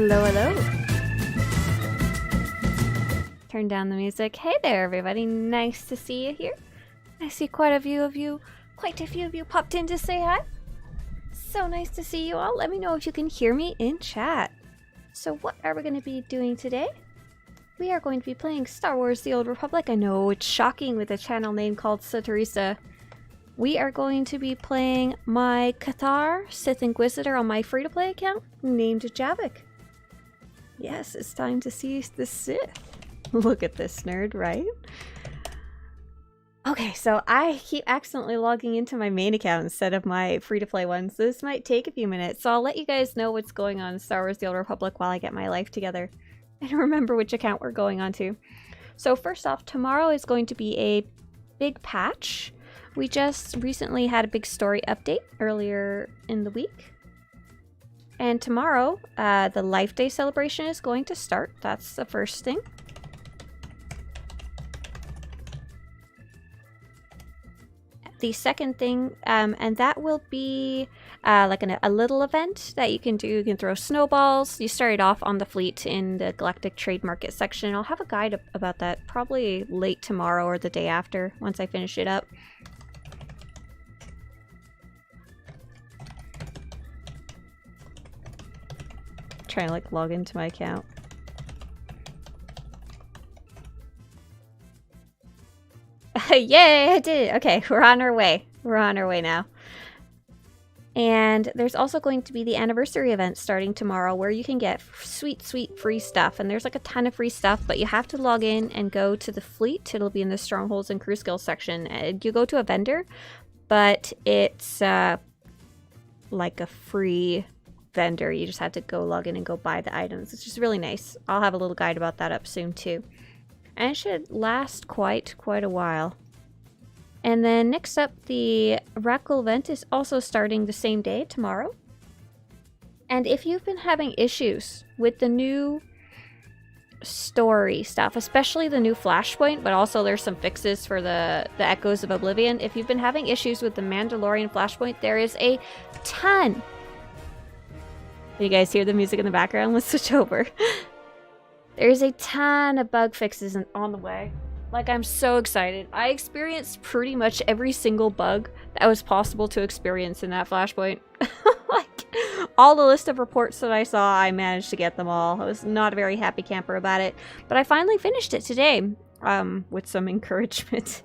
Hello, hello. Turn down the music. Hey there, everybody. Nice to see you here. I see quite a few of you popped in to say hi. So nice to see you all. Let me know if you can hear me in chat. So what are we going to be doing today? We are going to be playing Star Wars: The Old Republic. I know it's shocking with a channel name called Swtorista. We are going to be playing my Cathar Sith Inquisitor on my free-to-play account named Javik. Yes, it's time to see the Sith. Look at this nerd, right? Okay, so I keep accidentally logging into my main account instead of my free-to-play one, so this might take a few minutes. So I'll let you guys know what's going on in Star Wars: The Old Republic while I get my life together and remember which account we're going on to. So first off, tomorrow is going to be a big patch. We just recently had a big story update earlier in the week. And tomorrow, the Life Day celebration is going to start. That's the first thing. The second thing, and that will be like a little event that you can do. You can throw snowballs. You started off on the fleet in the Galactic Trade Market section. I'll have a guide about that probably late tomorrow or the day after once I finish it up. Trying to like log into my account. Yay, I did it. Okay, we're on our way. We're on our way now. And there's also going to be the anniversary event starting tomorrow where you can get sweet, sweet free stuff. And there's like a ton of free stuff, but you have to log in and go to the fleet. It'll be in the Strongholds and Crew Skills section. And you go to a vendor, but it's like a free vendor. You just have to go log in and go buy the items. It's just really nice. I'll have a little guide about that up soon too. And it should last quite a while. And then next up, the graphical event is also starting the same day, tomorrow. And if you've been having issues with the new story stuff, especially the new Flashpoint, but also there's some fixes for the Echoes of Oblivion. If you've been having issues with the Mandalorian Flashpoint, there is a ton. You guys hear the music in the background? Let's switch over. There's a ton of bug fixes on the way. Like, I'm so excited. I experienced pretty much every single bug that was possible to experience in that Flashpoint. Like, all the list of reports that I saw, I managed to get them all. I was not a very happy camper about it. But I finally finished it today, with some encouragement.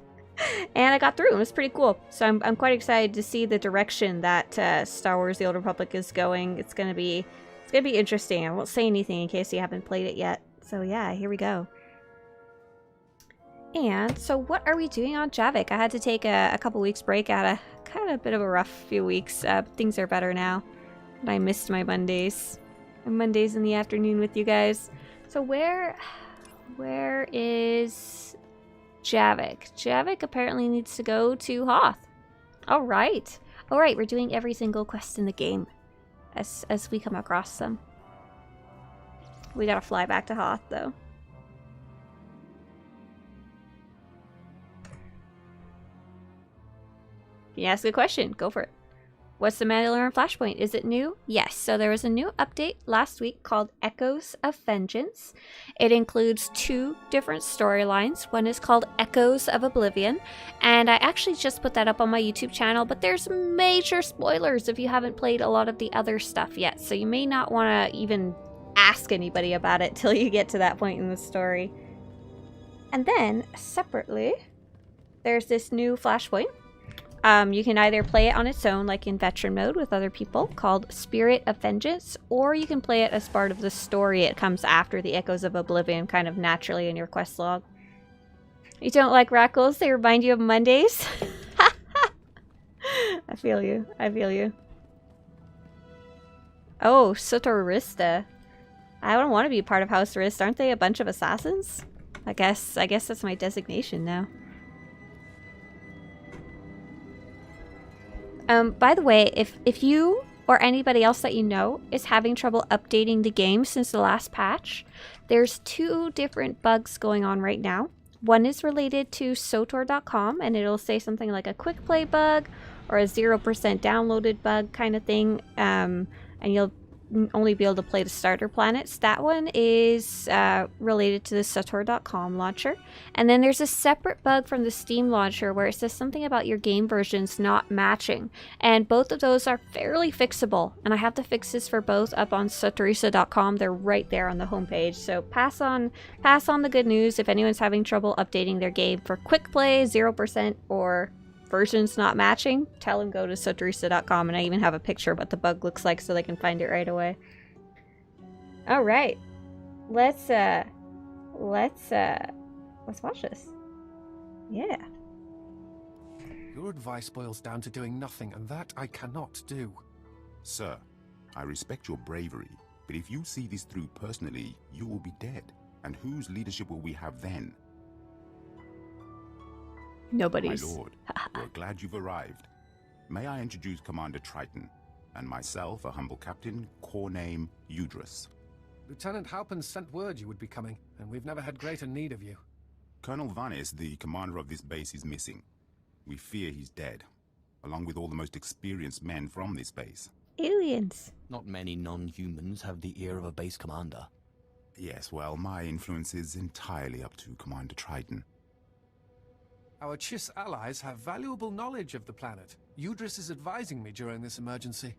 And I got through. It was pretty cool. So I'm quite excited to see the direction that Star Wars: The Old Republic is going. It's gonna be interesting. I won't say anything in case you haven't played it yet. So yeah, here we go. And so what are we doing on Javik? I had to take a couple weeks break. I had a kind of bit of a rough few weeks. Things are better now. And I missed my Mondays. My Mondays in the afternoon with you guys. So where is Javik? Javik apparently needs to go to Hoth. Alright. Alright, we're doing every single quest in the game as we come across them. We gotta fly back to Hoth, though. Can you ask a question? Go for it. What's the Mandalorian Flashpoint? Is it new? Yes. So there was a new update last week called Echoes of Vengeance. It includes 2 different storylines. One is called Echoes of Oblivion. And I actually just put that up on my YouTube channel, but there's major spoilers if you haven't played a lot of the other stuff yet. So you may not want to even ask anybody about it till you get to that point in the story. And then, separately, there's this new Flashpoint. You can either play it on its own, like in veteran mode with other people, called Spirit of Vengeance, or you can play it as part of the story. It comes after the Echoes of Oblivion, kind of naturally in your quest log. You don't like Rackles? They remind you of Mondays? I feel you. I feel you. Oh, Swtorista. I don't want to be part of House Rist. Aren't they a bunch of assassins? I guess that's my designation now. By the way, if you or anybody else that you know is having trouble updating the game since the last patch, there's 2 different bugs going on right now. One is related to SWTOR.com, and it'll say something like a quick play bug or a 0% downloaded bug kind of thing. And you'll only be able to play the starter planets. That one is related to the SWTOR.com launcher. And then there's a separate bug from the Steam launcher where it says something about your game versions not matching. And both of those are fairly fixable. And I have the fixes for both up on Swtorista.com. They're right there on the homepage. So pass on the good news if anyone's having trouble updating their game for quick play, 0%, or versions not matching. Tell them go to Swtorista.com, and I even have a picture of what the bug looks like so they can find it right away. All right, let's watch this. Yeah. Your advice boils down to doing nothing, and that I cannot do. Sir, I respect your bravery, but if you see this through personally, you will be dead. And whose leadership will we have then? Nobody's. My lord, we're glad you've arrived. May I introduce Commander Triton, and myself, a humble captain, core name Udrus. Lieutenant Halpin sent word you would be coming, and we've never had greater need of you. Colonel Vanis, the commander of this base, is missing. We fear he's dead, along with all the most experienced men from this base. Aliens. Not many non-humans have the ear of a base commander. Yes, well, my influence is entirely up to Commander Triton. Our Chiss allies have valuable knowledge of the planet. Udrus is advising me during this emergency.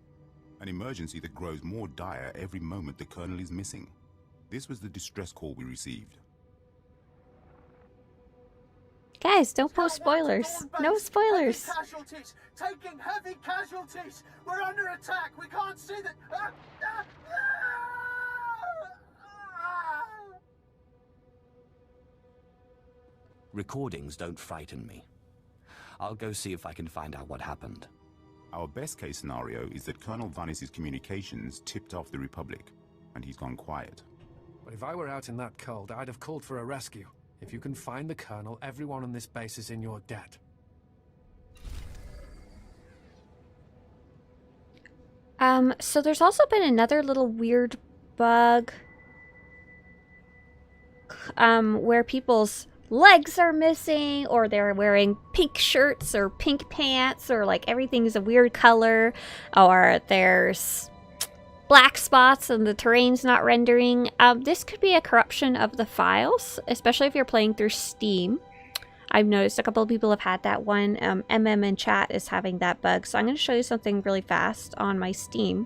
An emergency that grows more dire every moment the Colonel is missing. This was the distress call we received. Guys, don't post spoilers. No spoilers. Heavy casualties! Taking heavy casualties! We're under attack! We can't see the... Recordings don't frighten me. I'll go see if I can find out what happened. Our best case scenario is that Colonel Vanis's communications tipped off the Republic, and he's gone quiet. But if I were out in that cold, I'd have called for a rescue. If you can find the Colonel, everyone on this base is in your debt. So there's also been another little weird bug where people's legs are missing, or they're wearing pink shirts or pink pants, or like everything's a weird color, or there's black spots and the terrain's not rendering. This could be a corruption of the files, especially if you're playing through Steam. I've noticed a couple of people have had that one. MM in chat is having that bug, so I'm going to show you something really fast on my Steam.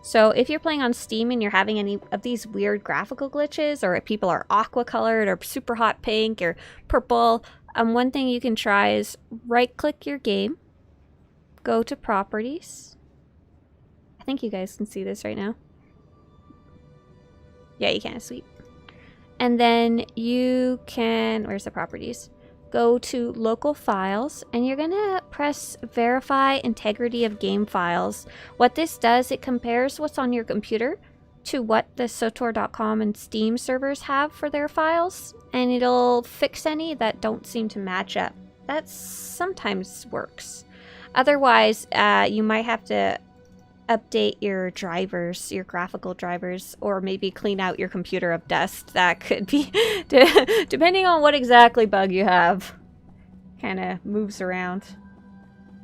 So if you're playing on Steam and you're having any of these weird graphical glitches, or if people are aqua colored or super hot pink or purple, one thing you can try is right click your game, go to properties. I think you guys can see this right now. Yeah, you can. Sweet. And then you can, where's the properties? Go to local files, and you're gonna press verify integrity of game files. What this does, it compares what's on your computer to what the SWTOR.com and Steam servers have for their files, and it'll fix any that don't seem to match up. That sometimes works. Otherwise, you might have to update your drivers, your graphical drivers, or maybe clean out your computer of dust. That could be, depending on what exactly bug you have. Kind of moves around.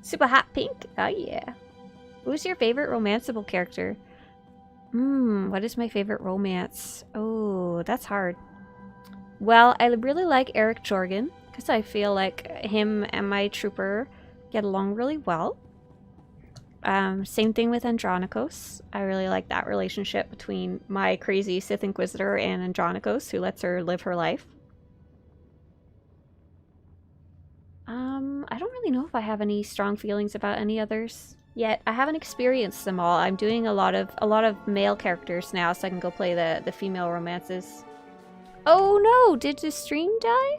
Super hot pink? Oh yeah. Who's your favorite romanceable character? What is my favorite romance? Oh, that's hard. Well, I really like Eric Jorgen, because I feel like him and my trooper get along really well. Same thing with Andronikos. I really like that relationship between my crazy Sith Inquisitor and Andronikos, who lets her live her life. I don't really know if I have any strong feelings about any others yet. I haven't experienced them all. I'm doing a lot of male characters now, so I can go play the female romances. Oh no! Did the stream die?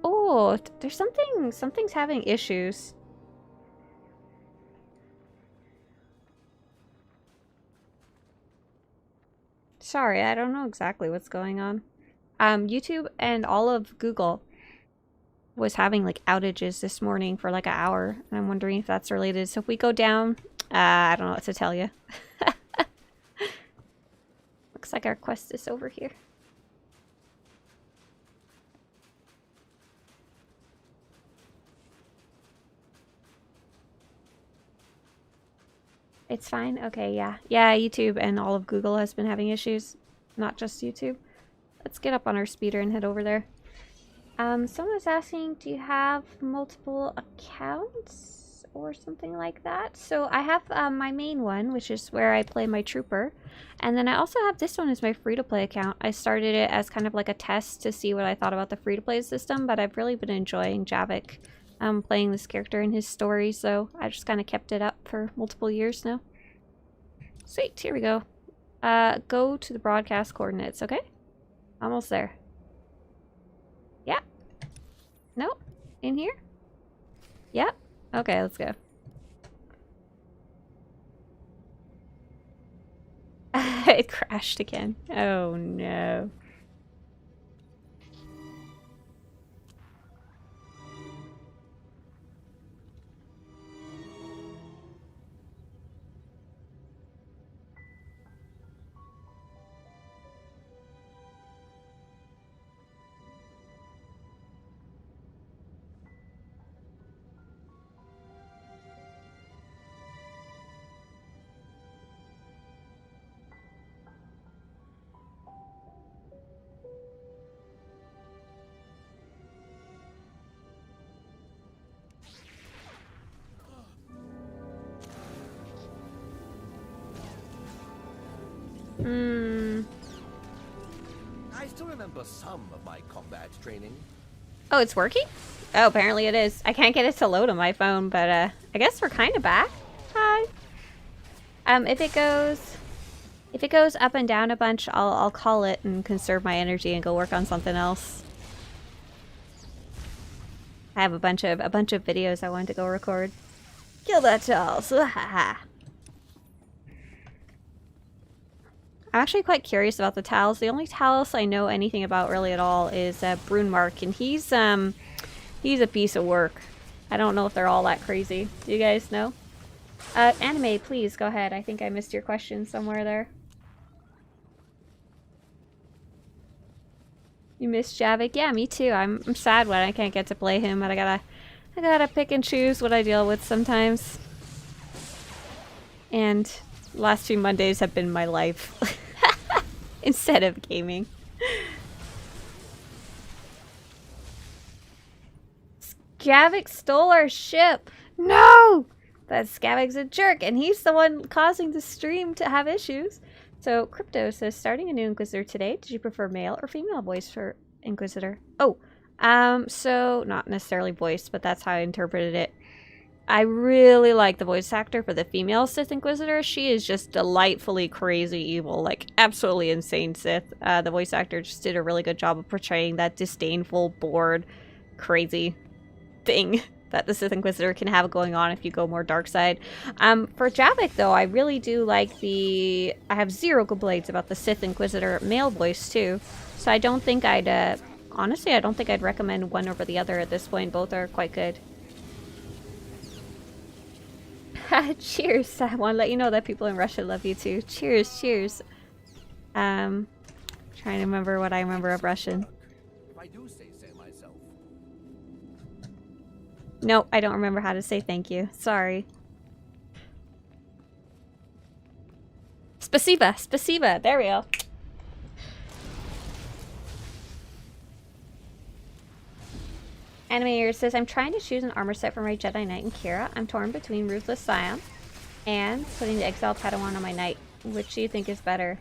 Oh, there's something's having issues. Sorry, I don't know exactly what's going on. YouTube and all of Google was having like outages this morning for like an hour, and I'm wondering if that's related. So if we go down, I don't know what to tell you. Looks like our quest is over here. It's fine? Okay, yeah. Yeah, YouTube and all of Google has been having issues. Not just YouTube. Let's get up on our speeder and head over there. Someone was asking, do you have multiple accounts or something like that? So I have my main one, which is where I play my trooper. And then I also have this one as my free-to-play account. I started it as kind of like a test to see what I thought about the free-to-play system, but I've really been enjoying Javik playing this character and his story, so I just kind of kept it up for multiple years now. Sweet, here we go. Go to the broadcast coordinates, okay? Almost there. Yeah. Nope. In here? Yep. Okay, let's go. It crashed again. Oh no. I still remember some of my combat training. Oh, it's working? Oh, apparently it is. I can't get it to load on my phone, but I guess we're kind of back. Hi. If it goes up and down a bunch, I'll call it and conserve my energy and go work on something else. I have a bunch of videos I wanted to go record. Kill that Charles. I'm actually quite curious about the Talos. The only Talos I know anything about really at all is Brunmark, and he's a piece of work. I don't know if they're all that crazy. Do you guys know? Anime, please go ahead. I think I missed your question somewhere there. You missed Javik? Yeah, me too. I'm sad when I can't get to play him, but I gotta pick and choose what I deal with sometimes. And the last few Mondays have been my life instead of gaming. Skavik stole our ship. No! That Skavik's a jerk, and he's the one causing the stream to have issues. So, Crypto says, starting a new Inquisitor today. Did you prefer male or female voice for Inquisitor? Oh, so not necessarily voice, but that's how I interpreted it. I really like the voice actor for the female Sith Inquisitor. She is just delightfully crazy evil, like absolutely insane Sith. The voice actor just did a really good job of portraying that disdainful, bored, crazy thing that the Sith Inquisitor can have going on if you go more dark side. For Javik, though, I really do like I have zero complaints about the Sith Inquisitor male voice, too. So I don't think honestly, I don't think I'd recommend one over the other at this point. Both are quite good. Cheers. I want to let you know that people in Russia love you, too. Cheers, cheers. Trying to remember what I remember of Russian. If I do say so myself. Nope, I don't remember how to say thank you. Sorry. Spasiba, spasiba. There we go. Animator says, I'm trying to choose an armor set for my Jedi Knight and Kira. I'm torn between Ruthless Scion and putting the Exiled Padawan on my Knight. Which do you think is better?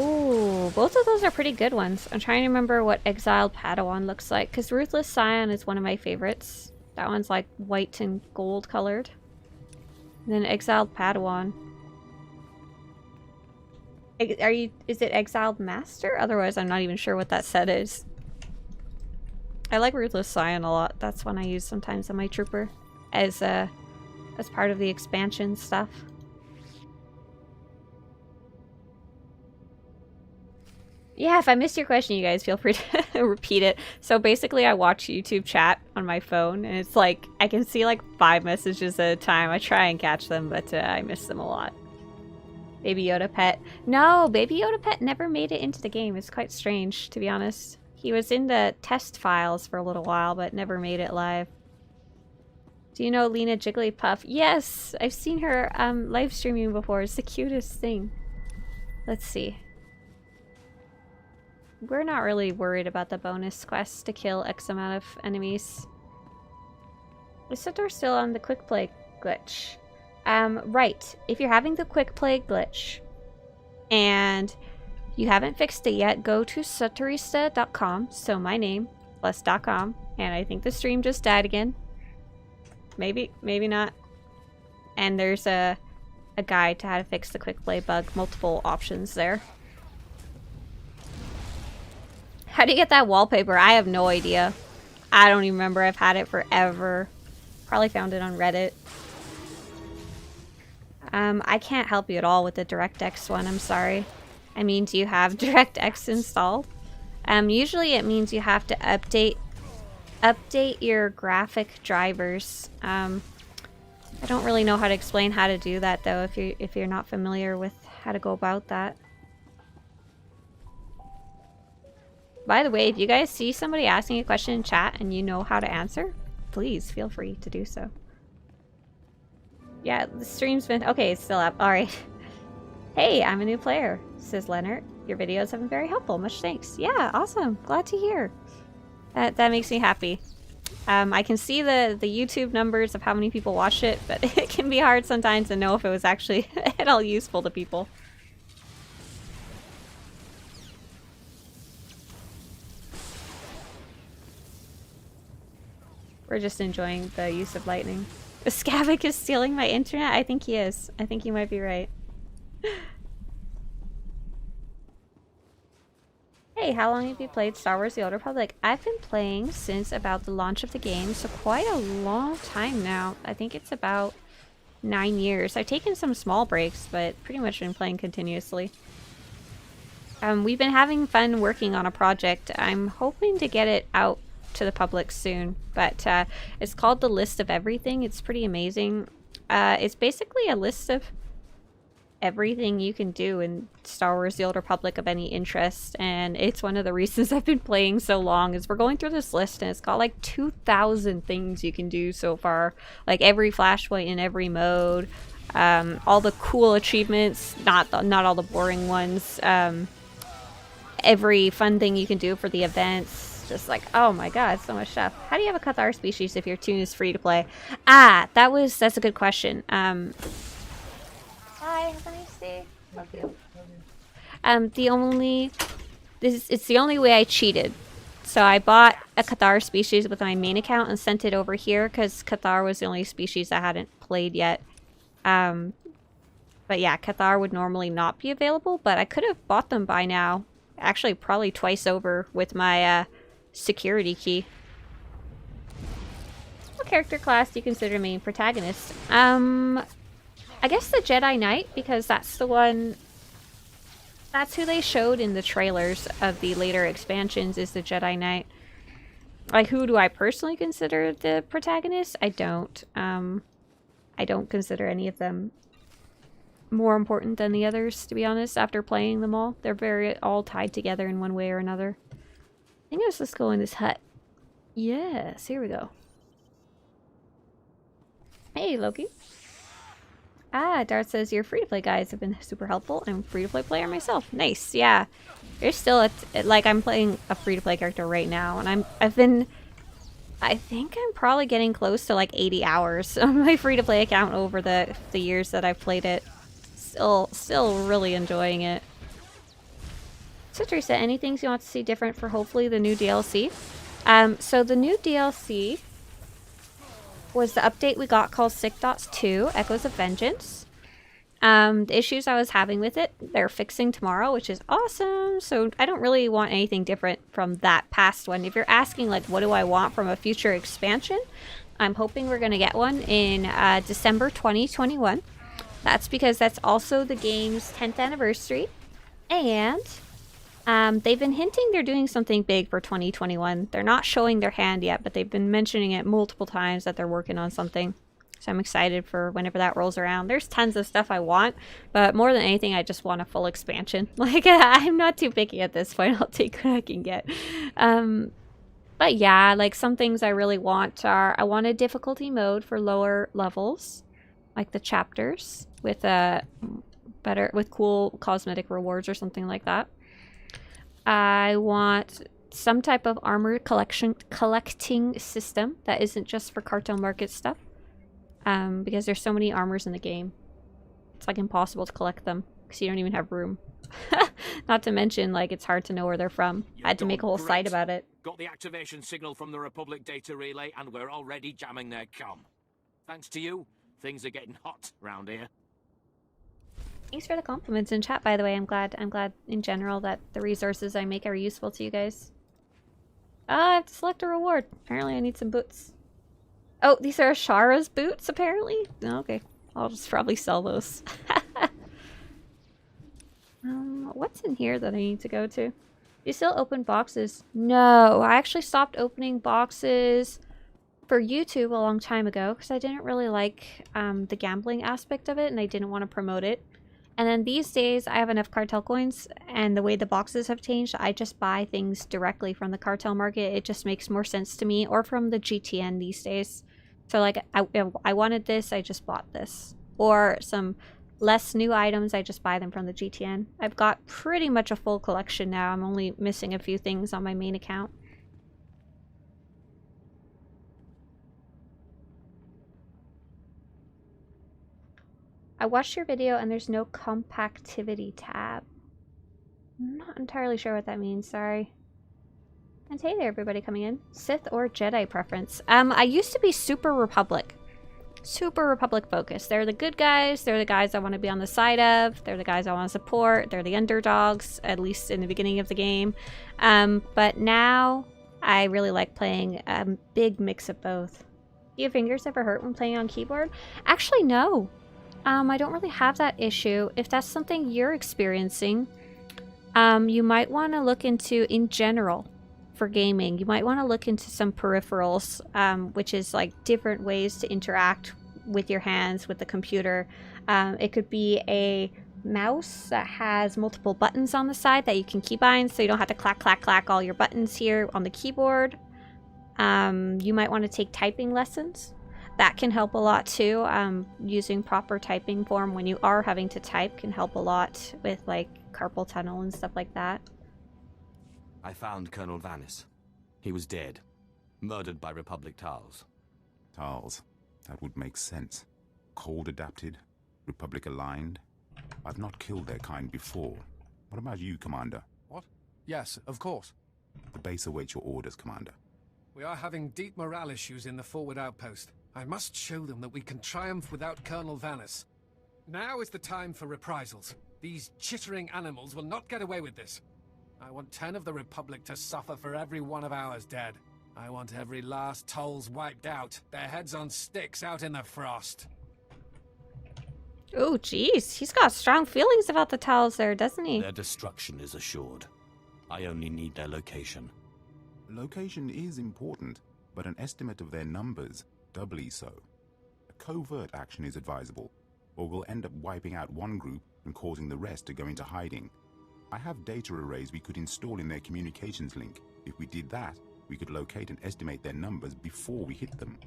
Ooh, both of those are pretty good ones. I'm trying to remember what Exiled Padawan looks like, because Ruthless Scion is one of my favorites. That one's like white and gold colored. And then Exiled Padawan. Is it Exiled Master? Otherwise, I'm not even sure what that set is. I like Ruthless Scion a lot. That's one I use sometimes on my trooper as part of the expansion stuff. Yeah, if I missed your question, you guys feel free to repeat it. So basically, I watch YouTube chat on my phone, and it's like I can see like 5 messages at a time. I try and catch them, but I miss them a lot. Baby Yoda pet. No, Baby Yoda pet never made it into the game. It's quite strange, to be honest. He was in the test files for a little while, but never made it live. Do you know Lena Jigglypuff? Yes! I've seen her live streaming before. It's the cutest thing. Let's see. We're not really worried about the bonus quest to kill X amount of enemies. Is SWTOR still on the quick play glitch? Right. If you're having the quick play glitch and you haven't fixed it yet, go to Swtorista.com. So my name plus .com, and I think the stream just died again. Maybe not. And there's a guide to how to fix the quick play bug. Multiple options there. How do you get that wallpaper? I have no idea. I don't even remember. I've had it forever. Probably found it on Reddit. I can't help you at all with the DirectX one. I'm sorry. I mean, do you have DirectX installed? Usually it means you have to update your graphic drivers. I don't really know how to explain how to do that though if you're not familiar with how to go about that. By the way, if you guys see somebody asking a question in chat and you know how to answer, please feel free to do so. Yeah, the stream's been... Okay, it's still up. Alright. Hey, I'm a new player, says Leonard. Your videos have been very helpful. Much thanks. Yeah, awesome. Glad to hear. That makes me happy. I can see the YouTube numbers of how many people watch it, but it can be hard sometimes to know if it was actually at all useful to people. We're just enjoying the use of lightning. Skavik is stealing my internet? I think he is. I think you might be right. Hey, how long have you played Star Wars The Old Republic? I've been playing since about the launch of the game, so quite a long time now. I think it's about 9 years. I've taken some small breaks, but pretty much been playing continuously. We've been having fun working on a project. I'm hoping to get it out to the public soon, but it's called The List of Everything. It's pretty amazing. It's basically a list of everything you can do in Star Wars The Old Republic of any interest, and it's one of the reasons I've been playing so long is we're going through this list and it's got like 2,000 things you can do so far, like every flashpoint in every mode, all the cool achievements, not all the boring ones, every fun thing you can do for the events. Just like, oh my god, so much stuff. How do you have a Cathar species if your tune is free to play? That's a good question. Hi, have a nice day. Love you. It's the only way I cheated. So I bought a Cathar species with my main account and sent it over here because Cathar was the only species I hadn't played yet. But yeah, Cathar would normally not be available, but I could have bought them by now. Actually, probably twice over with my security key. What character class do you consider main protagonist? I guess the Jedi Knight, because that's the one... That's who they showed in the trailers of the later expansions, is the Jedi Knight. Like, who do I personally consider the protagonist? I don't. I don't consider any of them more important than the others, to be honest, after playing them all. They're very all tied together in one way or another. I think let's go in this hut. Yes, here we go. Hey, Loki. Darth says your free-to-play guys have been super helpful. I'm a free-to-play player myself. Nice, yeah. There's still like I'm playing a free-to-play character right now, and I think I'm probably getting close to like 80 hours on my free-to-play account over the years that I've played it. Still really enjoying it. So Teresa, any things you want to see different for hopefully the new DLC? So the new DLC was the update we got called 6.2 Echoes of Vengeance. The issues I was having with it, they're fixing tomorrow, which is awesome. So I don't really want anything different from that past one. If you're asking like what do I want from a future expansion, I'm hoping we're going to get one in December 2021. That's because that's also the game's 10th anniversary. And they've been hinting they're doing something big for 2021. They're not showing their hand yet, but they've been mentioning it multiple times that they're working on something. So I'm excited for whenever that rolls around. There's tons of stuff I want, but more than anything, I just want a full expansion. Like, I'm not too picky at this point. I'll take what I can get. But But yeah, like some things I really want are, I want a difficulty mode for lower levels, like the chapters with cool cosmetic rewards or something like that. I want some type of armor collecting system that isn't just for cartel market stuff. Because there's so many armors in the game. It's like impossible to collect them because you don't even have room. Not to mention, like, it's hard to know where they're from. I had to make a whole site about it. Got the activation signal from the Republic data relay, and we're already jamming their comm. Thanks to you, things are getting hot round here. Thanks for the compliments in chat, by the way. I'm glad in general that the resources I make are useful to you guys. I have to select a reward. Apparently I need some boots. Oh, these are Ashara's boots, apparently? Oh, okay. I'll just probably sell those. What's in here that I need to go to? Do you still open boxes? No, I actually stopped opening boxes for YouTube a long time ago because I didn't really like the gambling aspect of it and I didn't want to promote it. And then these days I have enough cartel coins and the way the boxes have changed, I just buy things directly from the cartel market. It just makes more sense to me, or from the GTN these days. So like I wanted this, I just bought this. Or some less new items, I just buy them from the GTN. I've got pretty much a full collection now. I'm only missing a few things on my main account. I watched your video and there's no compactivity tab. I'm not entirely sure what that means, sorry. And hey there, everybody coming in. Sith or Jedi preference? I used to be super Republic. Super Republic focused. They're the good guys. They're the guys I want to be on the side of. They're the guys I want to support. They're the underdogs, at least in the beginning of the game. But now I really like playing a big mix of both. Do your fingers ever hurt when playing on keyboard? Actually, no. I don't really have that issue. If that's something you're experiencing, you might want to look into, in general, for gaming, you might want to look into some peripherals, which is like different ways to interact with your hands, with the computer. It could be a mouse that has multiple buttons on the side that you can keybind, so you don't have to clack, clack, clack all your buttons here on the keyboard. You might want to take typing lessons. That can help a lot too. Using proper typing form when you are having to type can help a lot with like carpal tunnel and stuff like that. I found Colonel Vanis. He was dead. Murdered by Republic Tals. Tals. That would make sense. Cold adapted, Republic aligned. I've not killed their kind before. What about you, Commander? What? Yes, of course. The base awaits your orders, Commander. We are having deep morale issues in the forward outpost. I must show them that we can triumph without Colonel Vanis. Now is the time for reprisals. These chittering animals will not get away with this. I want 10 of the Republic to suffer for every one of ours dead. I want every last Tolls wiped out, their heads on sticks out in the frost. Oh, jeez. He's got strong feelings about the Tals there, doesn't he? Their destruction is assured. I only need their location. Location is important, but an estimate of their numbers, doubly so. A covert action is advisable, or we'll end up wiping out one group and causing the rest to go into hiding. I have data arrays we could install in their communications link. If we did that, we could locate and estimate their numbers before we hit them.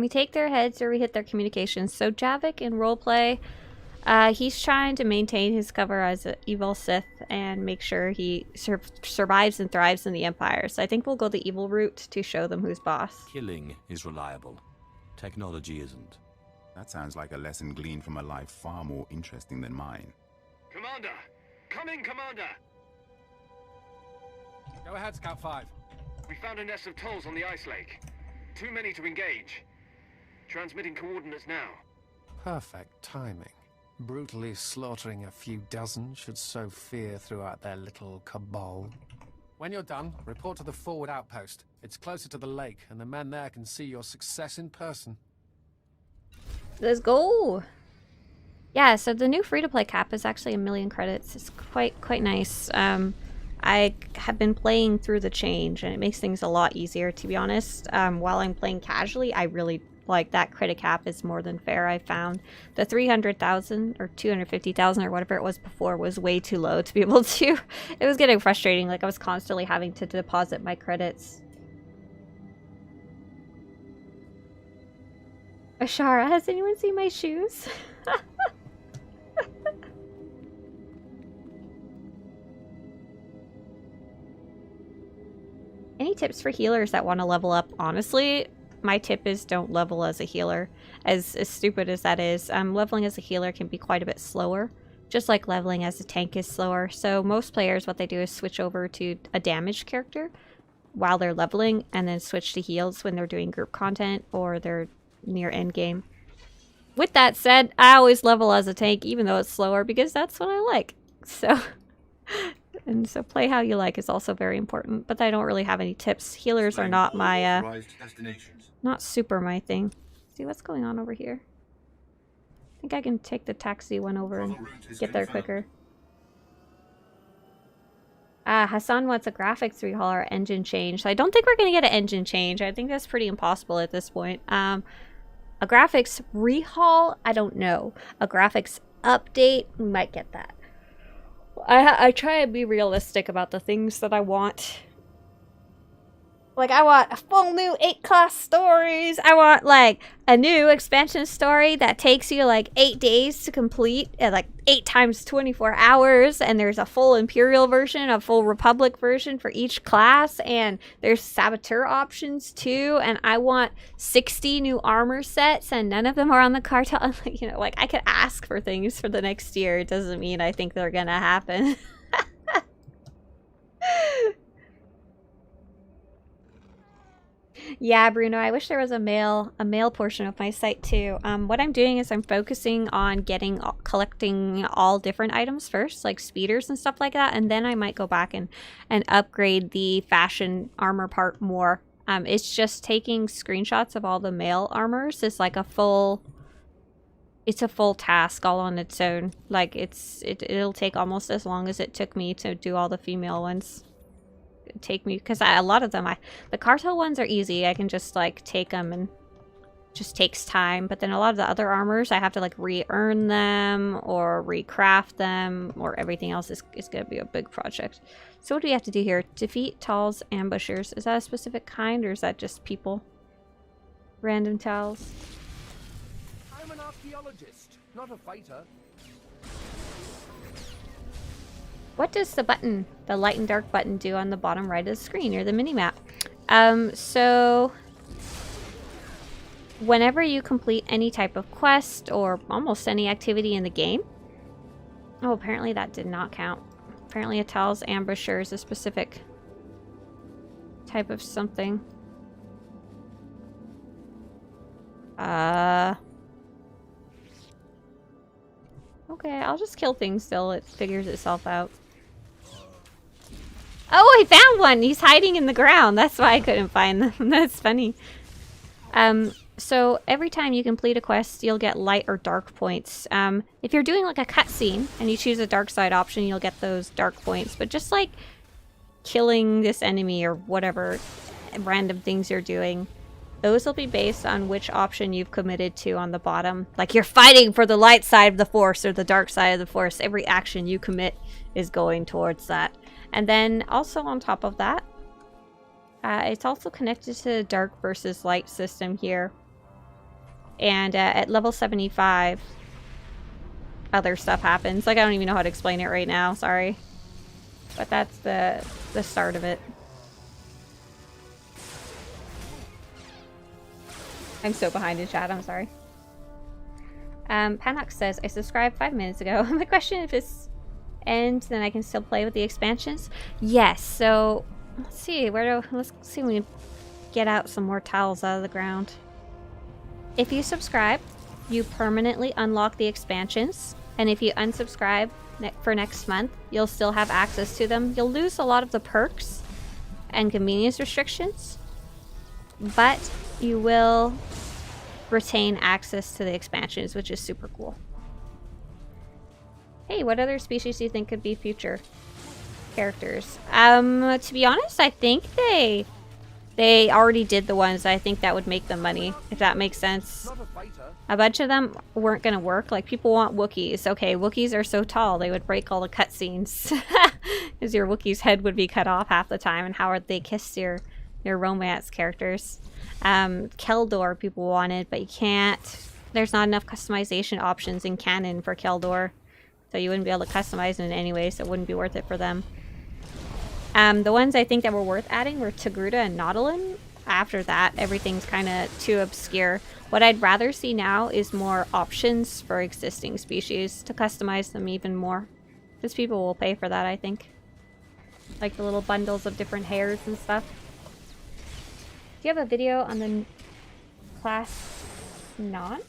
We take their heads or we hit their communications. So Javik in roleplay, he's trying to maintain his cover as an evil Sith and make sure he survives and thrives in the Empire. So I think we'll go the evil route to show them who's boss. Killing is reliable. Technology isn't. That sounds like a lesson gleaned from a life far more interesting than mine. Commander! Come in, Commander! Go ahead, Scout 5. We found a nest of Tolls on the ice lake. Too many to engage. Transmitting coordinates now. Perfect timing. Brutally slaughtering a few dozen should sow fear throughout their little cabal. When you're done, report to the forward outpost. It's closer to the lake, and the men there can see your success in person. Let's go! Yeah, so the new free-to-play cap is actually 1 million credits. It's quite nice. I have been playing through the change, and it makes things a lot easier, to be honest. While I'm playing casually, I really like that crit cap is more than fair. I found the 300,000 or 250,000 or whatever it was before was way too low to be able to. It was getting frustrating. Like I was constantly having to deposit my credits. Ashara, has anyone seen my shoes? Any tips for healers that want to level up? Honestly, my tip is don't level as a healer. As stupid as that is, leveling as a healer can be quite a bit slower. Just like leveling as a tank is slower. So most players, what they do is switch over to a damaged character while they're leveling, and then switch to heals when they're doing group content or they're near end game. With that said, I always level as a tank even though it's slower because that's what I like. So... And so play how you like is also very important, but I don't really have any tips. Healers are not my, not super my thing. See what's going on over here. I think I can take the taxi one over and get there quicker. Hassan wants a graphics rehaul or engine change. So I don't think we're going to get an engine change. I think that's pretty impossible at this point. A graphics rehaul, I don't know. A graphics update, we might get that. I try and be realistic about the things that I want. Like, I want a full new 8-class stories. I want, like, a new expansion story that takes you, like, 8 days to complete. Like, 8 times 24 hours. And there's a full Imperial version, a full Republic version for each class. And there's SWTOR options, too. And I want 60 new armor sets. And none of them are on the cartel. You know, like, I could ask for things for the next year. It doesn't mean I think they're gonna happen. Yeah, Bruno, I wish there was a mail portion of my site too. What I'm doing is I'm focusing on collecting all different items first, like speeders and stuff like that, and then I might go back and upgrade the fashion armor part more. It's just taking screenshots of all the male armors is like it's a full task all on its own. Like it'll take almost as long as it took me to do all the female ones. Take me because a lot of them the cartel ones are easy. I can just like take them and just takes time, but then a lot of the other armors I have to like re-earn them or recraft them, or everything else is gonna be a big project. So what do we have to do here? Defeat Tal's ambushers. Is that a specific kind or is that just people? Random Tals. I'm an archaeologist, not a fighter. What does the button, the light and dark button, do on the bottom right of the screen or the minimap? So whenever you complete any type of quest or almost any activity in the game. Oh, apparently that did not count. Apparently a Tal's ambusher is a specific type of something. Okay, I'll just kill things till it figures itself out. Oh, I found one! He's hiding in the ground. That's why I couldn't find them. That's funny. So every time you complete a quest, you'll get light or dark points. If you're doing like a cutscene and you choose a dark side option, you'll get those dark points. But just like killing this enemy or whatever random things you're doing, those will be based on which option you've committed to on the bottom. Like you're fighting for the light side of the Force or the dark side of the Force. Every action you commit is going towards that. And then also on top of that, it's also connected to the dark versus light system here. And at level 75, other stuff happens. Like I don't even know how to explain it right now, sorry. But that's the start of it. I'm so behind in chat, I'm sorry. Panox says, I subscribed 5 minutes ago. My question, if this ends, then I can still play with the expansions? Yes, so let's see, let's see if we can get out some more towels out of the ground. If you subscribe, you permanently unlock the expansions, and if you unsubscribe for next month, you'll still have access to them. You'll lose a lot of the perks and convenience restrictions, but you will retain access to the expansions, which is super cool. Hey, what other species do you think could be future characters? To be honest, I think they They already did the ones I think that would make them money, if that makes sense. Not a fighter. A bunch of them weren't going to work. Like, people want Wookiees. Okay, Wookiees are so tall, they would break all the cutscenes. Because your Wookiee's head would be cut off half the time, and how would they kiss your romance characters? Keldor people wanted, but you can't. There's not enough customization options in canon for Keldor. So you wouldn't be able to customize it in any way, so it wouldn't be worth it for them. The ones I think that were worth adding were Togruta and Nautilin. After that, everything's kind of too obscure. What I'd rather see now is more options for existing species to customize them even more. Because people will pay for that, I think. Like the little bundles of different hairs and stuff. Do you have a video on the class non?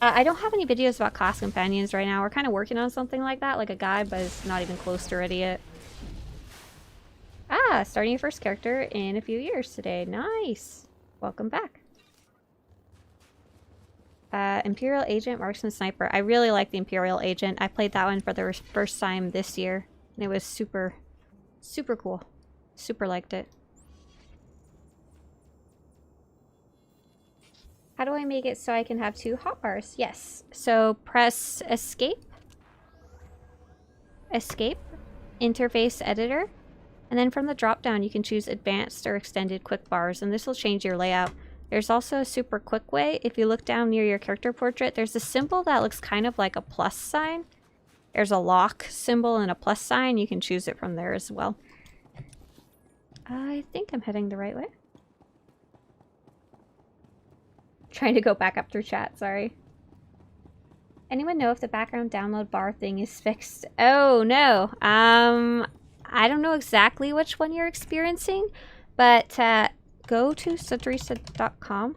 I don't have any videos about class companions right now. We're kind of working on something like that, like a guide, but it's not even close to ready yet. Ah, starting your first character in a few years today. Nice. Welcome back. Imperial Agent, Marksman, Sniper. I really like the Imperial Agent. I played that one for the first time this year. And it was super, super cool. Super liked it. How do I make it so I can have 2 hotbars? Yes. So press escape. Escape. Interface editor. And then from the drop down you can choose advanced or extended quick bars, and this will change your layout. There's also a super quick way. If you look down near your character portrait, there's a symbol that looks kind of like a plus sign. There's a lock symbol and a plus sign. You can choose it from there as well. I think I'm heading the right way. Trying to go back up through chat, sorry. Anyone know if the background download bar thing is fixed? Oh no. I don't know exactly which one you're experiencing, but go to Swtorista.com.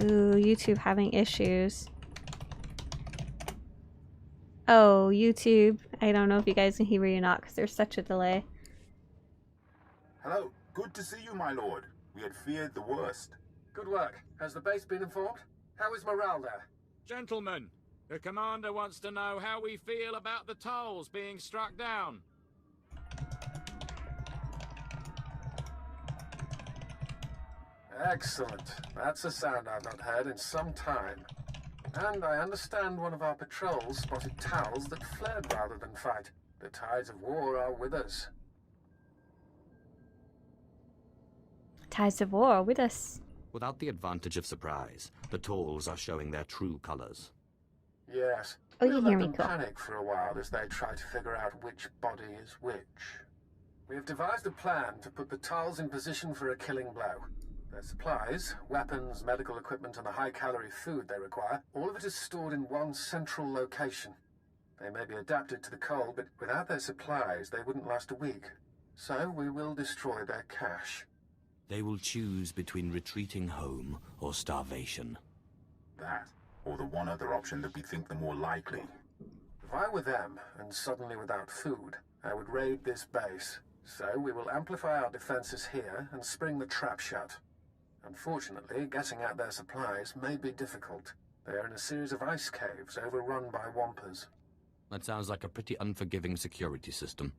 Ooh, YouTube having issues. Oh, YouTube. I don't know if you guys can hear me or not because there's such a delay. Hello. Good to see you, my lord. We had feared the worst. Good work. Has the base been informed? How is morale there? Gentlemen, the commander wants to know how we feel about the tolls being struck down. Excellent. That's a sound I've not heard in some time. And I understand one of our patrols spotted towels that fled rather than fight. The tides of war are with us. Tides of war with us. Without the advantage of surprise, the tolls are showing their true colors. Yes. Oh, We'll you let hear me, them cool. panic for a while as they try to figure out which body is which. We have devised a plan to put the Tals in position for a killing blow. Their supplies, weapons, medical equipment, and the high-calorie food they require, all of it is stored in one central location. They may be adapted to the cold, but without their supplies, they wouldn't last a week. So we will destroy their cache. They will choose between retreating home or starvation. That, or the one other option that we think the more likely. If I were them, and suddenly without food, I would raid this base. So we will amplify our defenses here and spring the trap shut. Unfortunately, getting at their supplies may be difficult. They are in a series of ice caves overrun by Wampers. That sounds like a pretty unforgiving security system.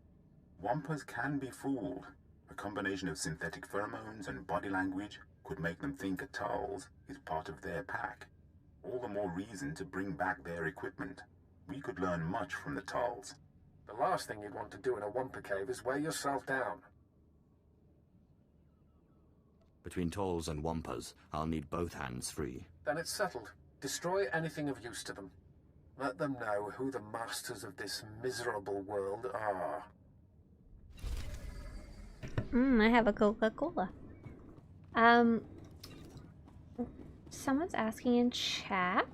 Wampers can be fooled. A combination of synthetic pheromones and body language could make them think a Tals is part of their pack. All the more reason to bring back their equipment. We could learn much from the Tals. The last thing you'd want to do in a Wamper cave is weigh yourself down. Between tolls and wampers, I'll need both hands free. Then it's settled. Destroy anything of use to them. Let them know who the masters of this miserable world are. I have a Coca-Cola. Someone's asking in chat.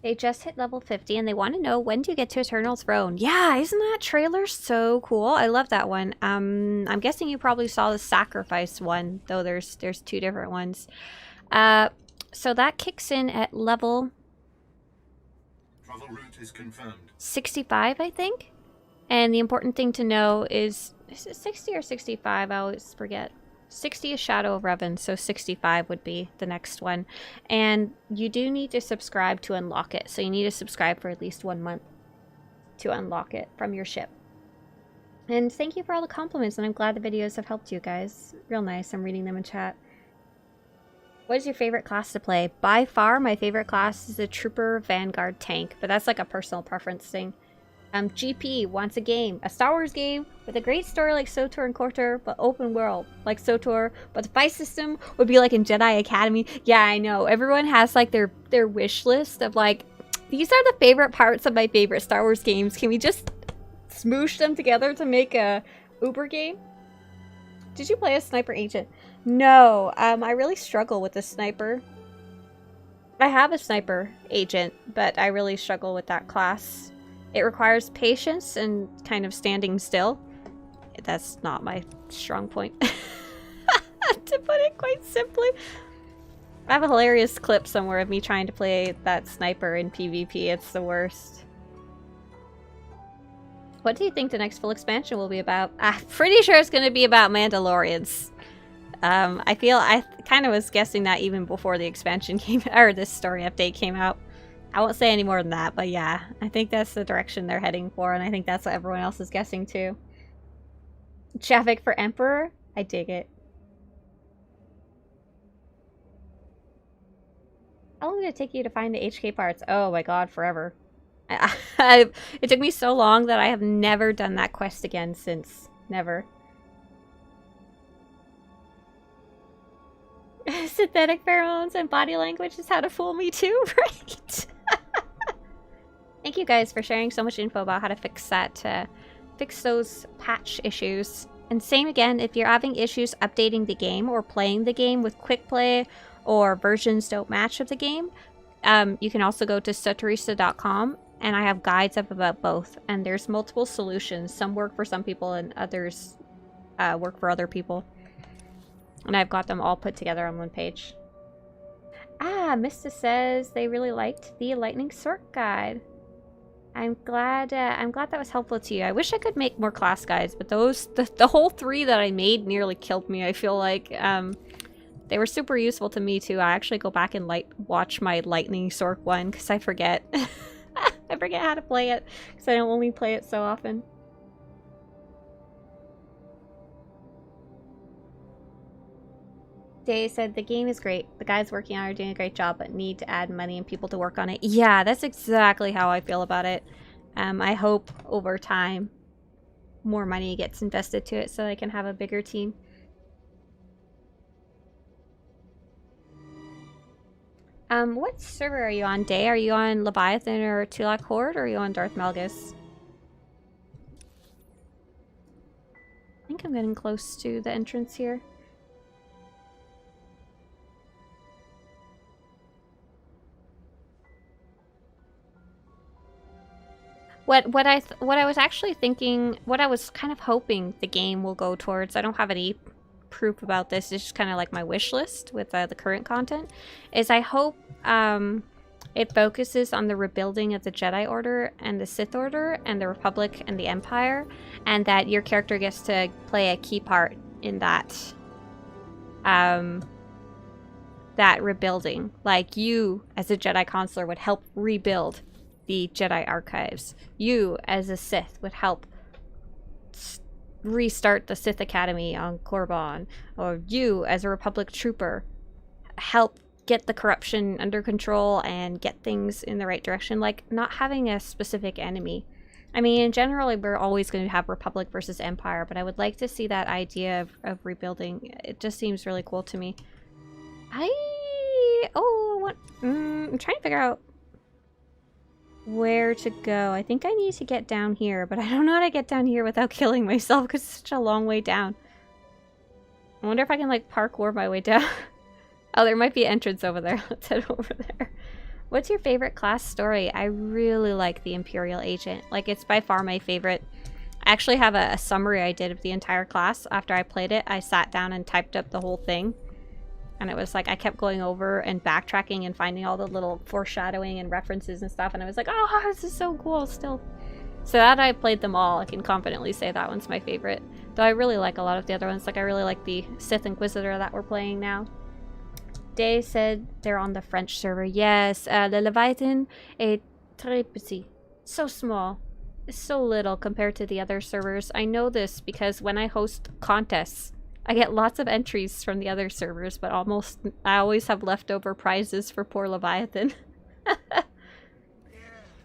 They just hit level 50 and they want to know, when do you get to Eternal Throne? Yeah, isn't that trailer so cool? I love that one. I'm guessing you probably saw the Sacrifice one, though there's 2 different ones. So that kicks in at level... Travel route is confirmed. 65, I think? And the important thing to know is it 60 or 65? I always forget. 60 is Shadow of Revan, so 65 would be the next one. And you do need to subscribe to unlock it. So you need to subscribe for at least 1 month to unlock it from your ship. And thank you for all the compliments, and I'm glad the videos have helped you guys. Real nice. I'm reading them in chat. What is your favorite class to play? By far, my favorite class is the Trooper Vanguard Tank, but that's like a personal preference thing. GP wants a game, a Star Wars game with a great story like SWTOR and KOTOR, but open world like SWTOR. But the fight system would be like in Jedi Academy. Yeah, I know. Everyone has like their wish list of like, these are the favorite parts of my favorite Star Wars games. Can we just smoosh them together to make a Uber game? Did you play a sniper agent? No, I really struggle with the sniper. I have a sniper agent, but I really struggle with that class. It requires patience and kind of standing still. That's not my strong point. To put it quite simply. I have a hilarious clip somewhere of me trying to play that sniper in PvP. It's the worst. What do you think the next full expansion will be about? I'm pretty sure it's going to be about Mandalorians. I kind of was guessing that even before the expansion came, or this story update came out. I won't say any more than that, but yeah, I think that's the direction they're heading for, and I think that's what everyone else is guessing too. Javik for Emperor? I dig it. How long did it take you to find the HK parts? Oh my god, forever. It took me so long that I have never done that quest again since. Never. Synthetic pheromones and body language is how to fool me too, right? Thank you guys for sharing so much info about how to fix that, fix those patch issues. And same again, if you're having issues updating the game or playing the game with quick play or versions don't match with the game, you can also go to Swtorista.com, and I have guides up about both. And there's multiple solutions. Some work for some people and others work for other people. And I've got them all put together on one page. Ah, Mista says they really liked the lightning sort guide. I'm glad that was helpful to you. I wish I could make more class guides, but the whole 3 that I made nearly killed me. I feel like they were super useful to me too. I actually go back and watch my lightning sort one because I forget. I forget how to play it because I don't only play it so often. Day said the game is great. The guys working on it are doing a great job, but need to add money and people to work on it. Yeah, that's exactly how I feel about it. I hope over time more money gets invested to it so I can have a bigger team. What server are you on, Day? Are you on Leviathan or Tulak Horde, or are you on Darth Malgus? I think I'm getting close to the entrance here. What I was actually thinking, what I was kind of hoping the game will go towards, I don't have any proof about this, it's just kind of like my wish list with the current content, is I hope it focuses on the rebuilding of the Jedi Order and the Sith Order and the Republic and the Empire, and that your character gets to play a key part in that that rebuilding. Like you as a Jedi Consular would help rebuild the Jedi Archives. You as a Sith would help restart the Sith Academy on Korriban, or you as a Republic trooper help get the corruption under control and get things in the right direction. Like, not having a specific enemy. I mean, generally we're always going to have Republic versus Empire, but I would like to see that idea of rebuilding. It just seems really cool to me. I'm trying to figure out where to go. I think I need to get down here, but I don't know how to get down here without killing myself because it's such a long way down. I wonder if I can like parkour my way down. Oh, there might be an entrance over there. Let's head over there. What's your favorite class story? I really like the Imperial Agent. Like, it's by far my favorite. I actually have a summary I did of the entire class. After I played it, I sat down and typed up the whole thing. And it was like, I kept going over and backtracking and finding all the little foreshadowing and references and stuff. And I was like, oh, this is so cool still. So that I played them all, I can confidently say that one's my favorite. Though I really like a lot of the other ones. Like, I really like the Sith Inquisitor that we're playing now. Day said they're on the French server. Yes, the Leviathan est très petit. So small. so little compared to the other servers. I know this because when I host contests, I get lots of entries from the other servers, but I always have leftover prizes for poor Leviathan.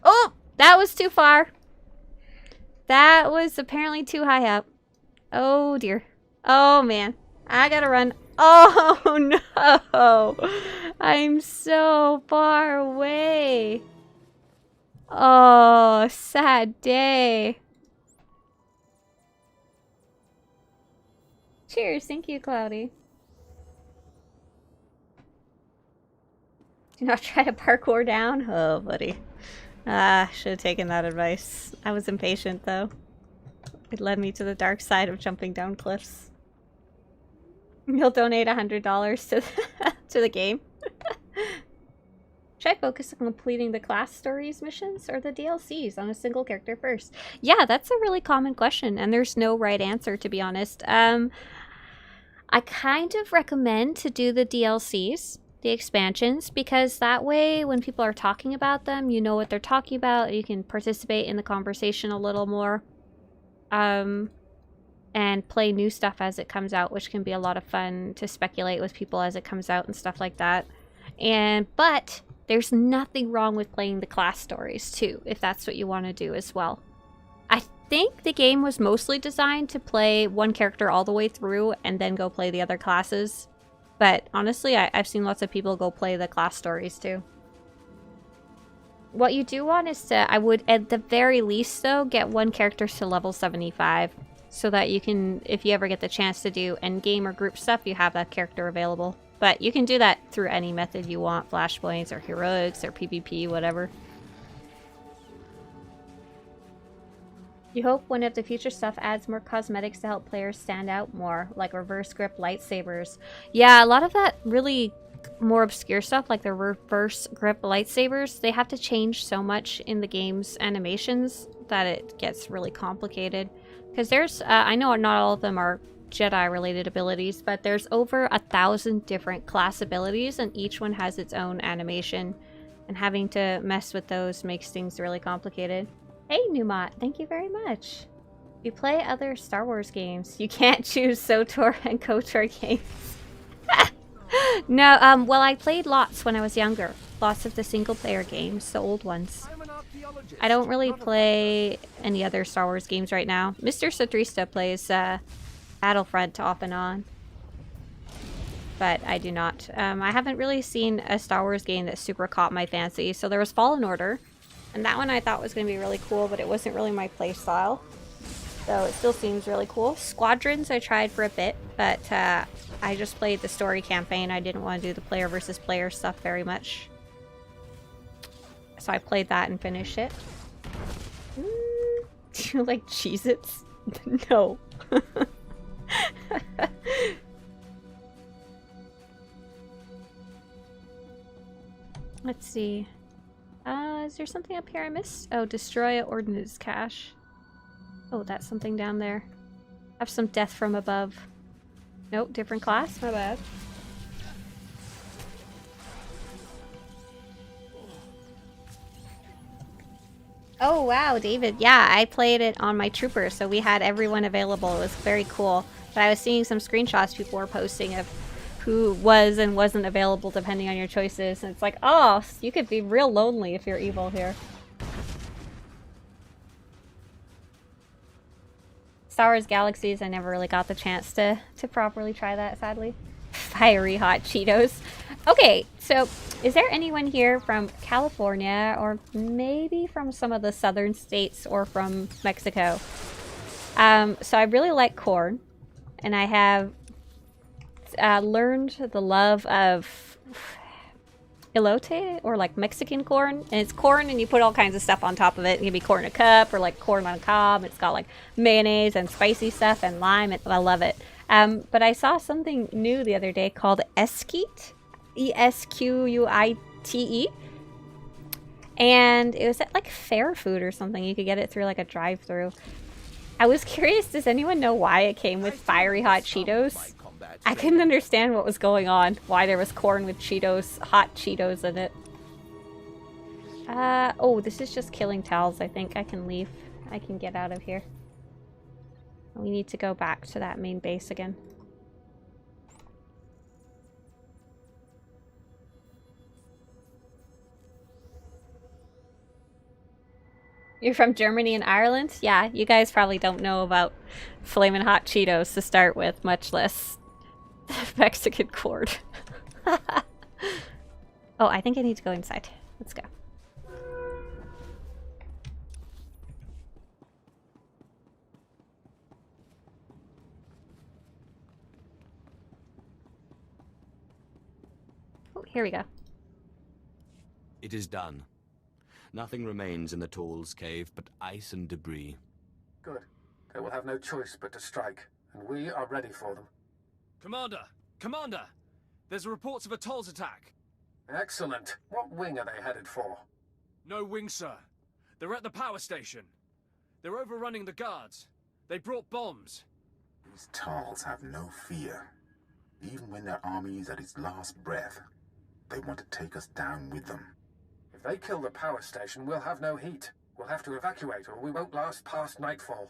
Oh, that was too far. That was apparently too high up. Oh dear. Oh man. I gotta run. Oh no. I'm so far away. Oh, sad day. Cheers. Thank you, Cloudy. Do not try to parkour down. Oh, buddy. Should have taken that advice. I was impatient, though. It led me to the dark side of jumping down cliffs. You'll donate $100 to the game. Should I focus on completing the class stories missions or the DLCs on a single character first? Yeah, that's a really common question, and there's no right answer, to be honest. I kind of recommend to do the DLCs, the expansions, because that way when people are talking about them, you know what they're talking about, you can participate in the conversation a little more. And play new stuff as it comes out, which can be a lot of fun to speculate with people as it comes out and stuff like that. But there's nothing wrong with playing the class stories too, if that's what you want to do as well. I think the game was mostly designed to play one character all the way through and then go play the other classes. But honestly, I've seen lots of people go play the class stories too. What you do want is to, I would at the very least though, get one character to level 75. So that you can, if you ever get the chance to do endgame or group stuff, you have that character available. But you can do that through any method you want, flashpoints or heroics or PvP, whatever. You hope one of the future stuff adds more cosmetics to help players stand out more, like reverse grip lightsabers. Yeah, a lot of that really more obscure stuff, like the reverse grip lightsabers, they have to change so much in the game's animations that it gets really complicated. Because there's, I know not all of them are Jedi-related abilities, but there's over 1,000 different class abilities, and each one has its own animation. And having to mess with those makes things really complicated. Hey, Numot, thank you very much. You play other Star Wars games. You can't choose SWTOR and KOTOR games. No, well, I played lots when I was younger. Lots of the single-player games, the old ones. I don't really play any other Star Wars games right now. Mr. Swtorista plays Battlefront off and on. But I do not. I haven't really seen a Star Wars game that super caught my fancy. So there was Fallen Order. And that one I thought was going to be really cool, but it wasn't really my playstyle. So it still seems really cool. Squadrons I tried for a bit, but I just played the story campaign. I didn't want to do the player versus player stuff very much. So I played that and finished it. Do you like Cheez-Its? No. Let's see. Is there something up here I missed? Oh, destroy an ordnance cache. Oh, that's something down there. Have some death from above. Nope, different class? My bad. Oh wow, David. Yeah, I played it on my trooper, so we had everyone available. It was very cool. But I was seeing some screenshots people were posting of who was and wasn't available depending on your choices. And it's like, oh, you could be real lonely if you're evil here. Star Wars Galaxies, I never really got the chance to properly try that, sadly. Fiery hot Cheetos. Okay, so is there anyone here from California or maybe from some of the southern states or from Mexico? So I really like corn, and I have learned the love of elote, or like Mexican corn. And it's corn and you put all kinds of stuff on top of it. It can be corn in a cup or like corn on cob. It's got like mayonnaise and spicy stuff and lime, and I love it. But I saw something new the other day called Esquite, E-S-Q-U-I-T-E, and it was at like Fair Food or something. You could get it through like a drive-through. I was curious, does anyone know why it came with fiery hot Cheetos? I couldn't understand what was going on, why there was corn with Cheetos, hot Cheetos in it. Oh, this is just killing towels. I think I can leave. I can get out of here. We need to go back to that main base again. You're from Germany and Ireland? Yeah, you guys probably don't know about Flamin' Hot Cheetos to start with, much less Mexican corn. Oh, I think I need to go inside. Let's go. Oh, here we go. It is done. Nothing remains in the Tall's cave but ice and debris. Good. They will have no choice but to strike, and we are ready for them. Commander! Commander! There's reports of a Toll's attack. Excellent. What wing are they headed for? No wing, sir. They're at the power station. They're overrunning the guards. They brought bombs. These Tals have no fear. Even when their army is at its last breath, they want to take us down with them. If they kill the power station, we'll have no heat. We'll have to evacuate, or we won't last past nightfall.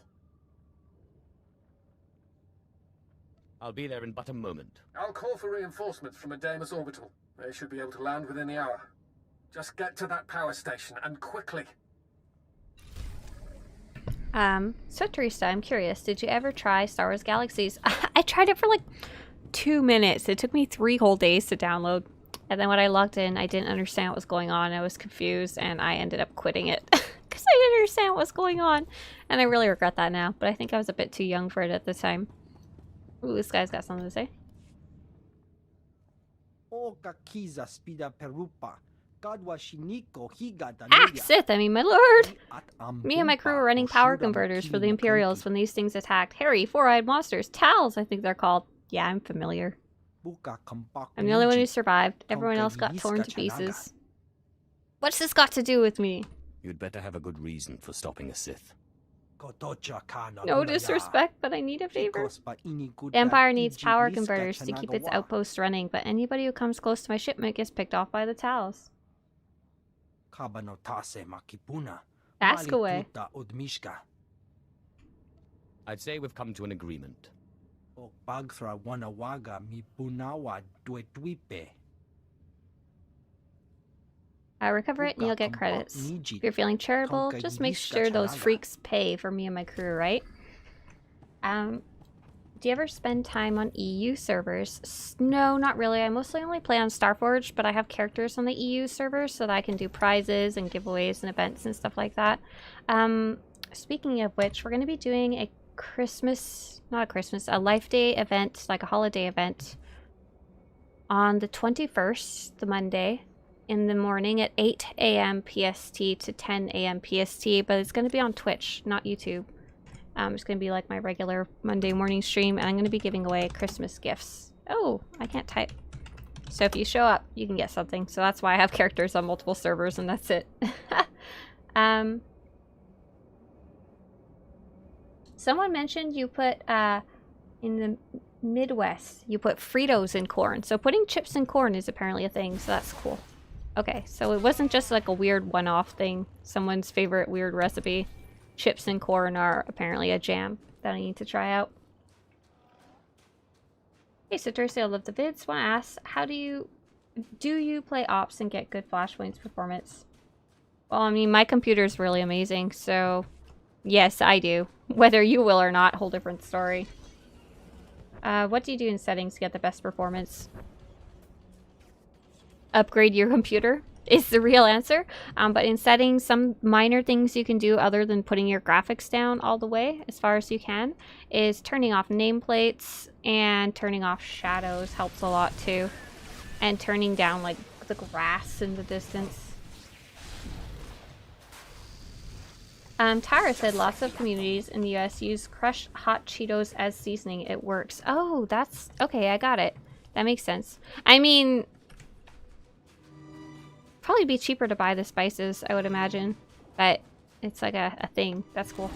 I'll be there in but a moment. I'll call for reinforcements from Adamus Orbital. They should be able to land within the hour. Just get to that power station, and quickly. Swtorista, I'm curious, did you ever try Star Wars Galaxies? I tried it for like 2 minutes. It took me 3 whole days to download. And then when I logged in, I didn't understand what was going on. I was confused, and I ended up quitting it. Because I didn't understand what was going on. And I really regret that now. But I think I was a bit too young for it at the time. Ooh, this guy's got something to say. Sith, I mean, my lord! Me and my crew were running power converters for the Imperials when these things attacked. Hairy, four-eyed monsters. Tals, I think they're called. Yeah, I'm familiar. I'm the only one who survived. Everyone else got torn to pieces. What's this got to do with me? You'd better have a good reason for stopping a Sith. No disrespect, but I need a favor. The Empire needs power converters to keep its outposts running, but anybody who comes close to my shipment gets picked off by the Tals. Ask away. I'd say we've come to an agreement. Recover it and you'll get credits. If you're feeling charitable, just make sure those freaks pay for me and my crew, right? Do you ever spend time on EU servers? No, not really. I mostly only play on Starforge, but I have characters on the EU servers so that I can do prizes and giveaways and events and stuff like that. Speaking of which, we're going to be doing a a Life Day event, like a holiday event, on the 21st, the Monday, in the morning at 8 a.m. PST to 10 a.m. PST, but it's going to be on Twitch, not YouTube. It's going to be like my regular Monday morning stream, and I'm going to be giving away Christmas gifts. Oh, I can't type. So if you show up, you can get something. So that's why I have characters on multiple servers, and that's it. Someone mentioned you put, in the Midwest, you put Fritos in corn. So putting chips in corn is apparently a thing, so that's cool. Okay, so it wasn't just like a weird one-off thing. Someone's favorite weird recipe. Chips and corn are apparently a jam that I need to try out. Hey, Swtorista, I love the vids. Want to ask, how do you play ops and get good Flashpoint's performance? Well, I mean, my computer's really amazing, so yes, I do. Whether you will or not, whole different story. What do you do in settings to get the best performance? Upgrade your computer is the real answer. But in settings, some minor things you can do other than putting your graphics down all the way as far as you can is turning off nameplates and turning off shadows helps a lot too. And turning down like the grass in the distance. Tara said lots of communities in the US use crushed hot Cheetos as seasoning. It works. Oh, that's okay. I got it. That makes sense. I mean, probably be cheaper to buy the spices, I would imagine, but it's like a thing. That's cool.